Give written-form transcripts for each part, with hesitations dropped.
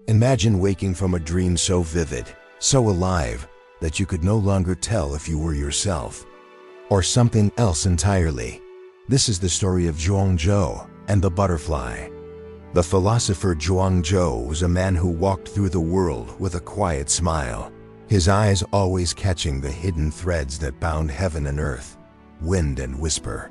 Imagine waking from a dream so vivid, so alive, that you could no longer tell if you were yourself or something else entirely. This is the story of Zhuangzi and the butterfly. The philosopher Zhuangzi was a man who walked through the world with a quiet smile, his eyes always catching the hidden threads that bound heaven and earth, wind and whisper.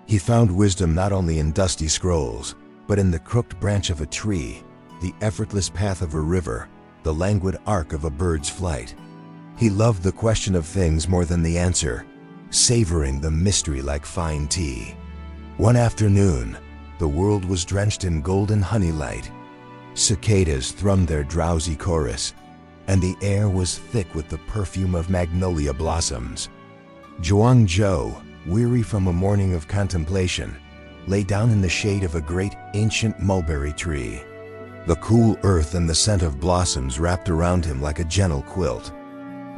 He found wisdom not only in dusty scrolls, but in the crooked branch of a tree, the effortless path of a river, the languid arc of a bird's flight. He loved the question of things more than the answer, savoring the mystery like fine tea. One afternoon, the world was drenched in golden honey light. Cicadas thrummed their drowsy chorus, and the air was thick with the perfume of magnolia blossoms. Zhuangzi, weary from a morning of contemplation, lay down in the shade of a great ancient mulberry tree. The cool earth and the scent of blossoms wrapped around him like a gentle quilt.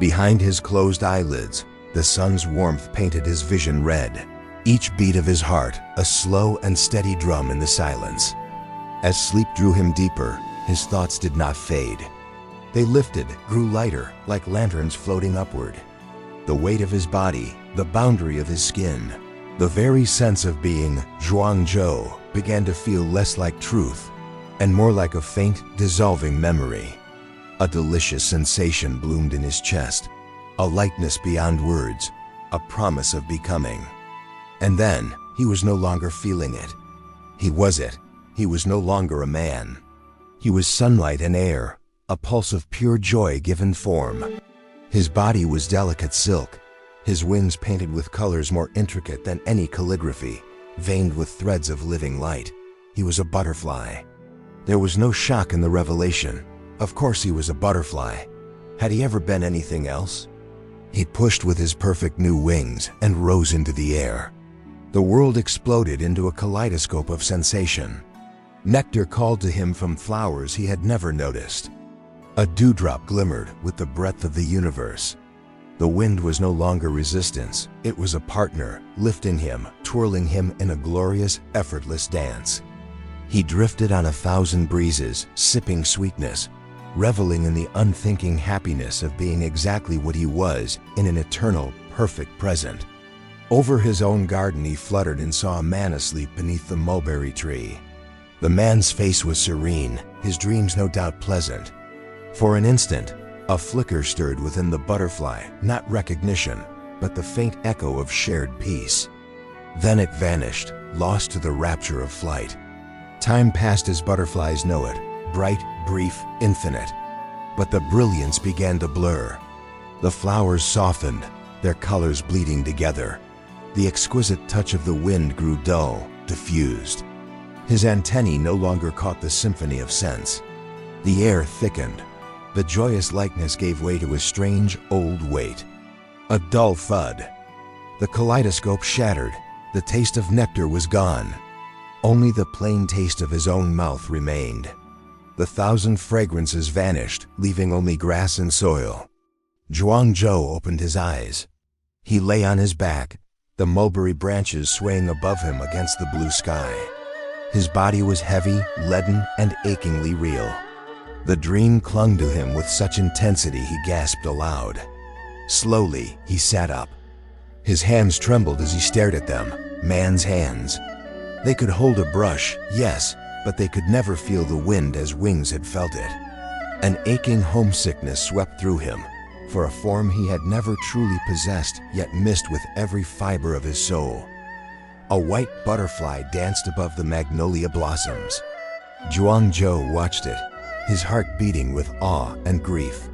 Behind his closed eyelids, the sun's warmth painted his vision red, each beat of his heart a slow and steady drum in the silence. As sleep drew him deeper, his thoughts did not fade. They lifted, grew lighter, like lanterns floating upward. The weight of his body, the boundary of his skin, the very sense of being Zhuangzi began to feel less like truth and more like a faint, dissolving memory. A delicious sensation bloomed in his chest, a lightness beyond words, a promise of becoming. And then, he was no longer feeling it. He was it. He was no longer a man. He was sunlight and air, a pulse of pure joy given form. His body was delicate silk, his wings painted with colors more intricate than any calligraphy, veined with threads of living light. He was a butterfly. There was no shock in the revelation. Of course he was a butterfly. Had he ever been anything else? He pushed with his perfect new wings and rose into the air. The world exploded into a kaleidoscope of sensation. Nectar called to him from flowers he had never noticed. A dewdrop glimmered with the breadth of the universe. The wind was no longer resistance, it was a partner, lifting him, twirling him in a glorious, effortless dance. He drifted on 1,000 breezes, sipping sweetness, reveling in the unthinking happiness of being exactly what he was in an eternal, perfect present. Over his own garden he fluttered and saw a man asleep beneath the mulberry tree. The man's face was serene, his dreams no doubt pleasant. For an instant, a flicker stirred within the butterfly, not recognition, but the faint echo of shared peace. Then it vanished, lost to the rapture of flight. Time passed as butterflies know it, bright, brief, infinite. But the brilliance began to blur. The flowers softened, their colors bleeding together. The exquisite touch of the wind grew dull, diffused. His antennae no longer caught the symphony of sense. The air thickened. The joyous lightness gave way to a strange, old weight. A dull thud. The kaleidoscope shattered. The taste of nectar was gone. Only the plain taste of his own mouth remained. The 1,000 fragrances vanished, leaving only grass and soil. Zhuangzi opened his eyes. He lay on his back, the mulberry branches swaying above him against the blue sky. His body was heavy, leaden, and achingly real. The dream clung to him with such intensity he gasped aloud. Slowly, he sat up. His hands trembled as he stared at them, man's hands. They could hold a brush, yes, but they could never feel the wind as wings had felt it. An aching homesickness swept through him, for a form he had never truly possessed, yet missed with every fiber of his soul. A white butterfly danced above the magnolia blossoms. Zhuangzi watched it, his heart beating with awe and grief.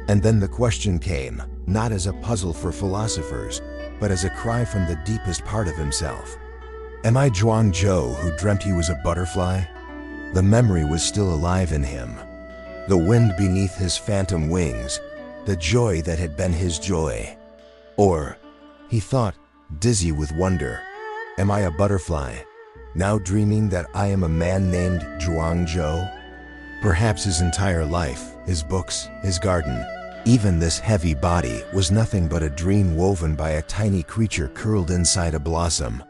And then the question came, not as a puzzle for philosophers, but as a cry from the deepest part of himself. Am I Zhuangzi who dreamt he was a butterfly? The memory was still alive in him. The wind beneath his phantom wings, the joy that had been his joy. Or, he thought, dizzy with wonder, am I a butterfly, now dreaming that I am a man named Zhuangzi? Perhaps his entire life, his books, his garden, even this heavy body was nothing but a dream woven by a tiny creature curled inside a blossom.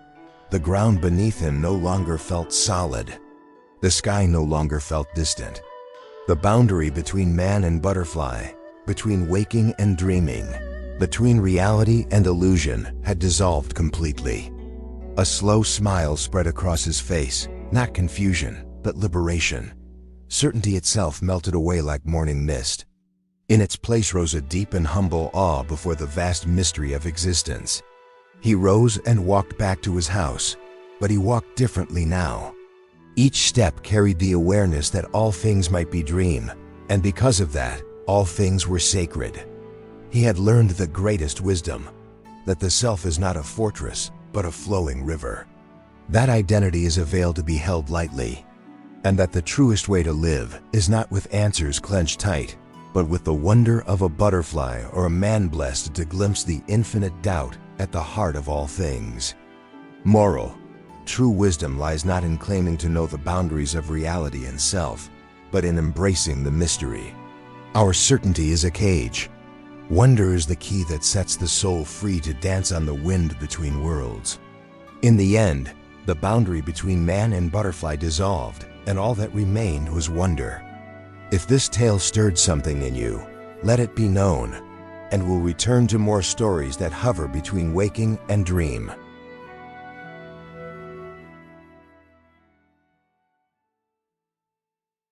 The ground beneath him no longer felt solid. The sky no longer felt distant. The boundary between man and butterfly, between waking and dreaming, between reality and illusion had dissolved completely. A slow smile spread across his face, not confusion, but liberation. Certainty itself melted away like morning mist. In its place rose a deep and humble awe before the vast mystery of existence. He rose and walked back to his house, but he walked differently now. Each step carried the awareness that all things might be dream, and because of that, all things were sacred. He had learned the greatest wisdom, that the self is not a fortress, but a flowing river. That identity is a veil to be held lightly, and that the truest way to live is not with answers clenched tight, but with the wonder of a butterfly or a man blessed to glimpse the infinite doubt at the heart of all things. Moral: true wisdom lies not in claiming to know the boundaries of reality and self, but in embracing the mystery. Our certainty is a cage. Wonder is the key that sets the soul free to dance on the wind between worlds. In the end, the boundary between man and butterfly dissolved, and all that remained was wonder. If this tale stirred something in you, let it be known, and we'll return to more stories that hover between waking and dream.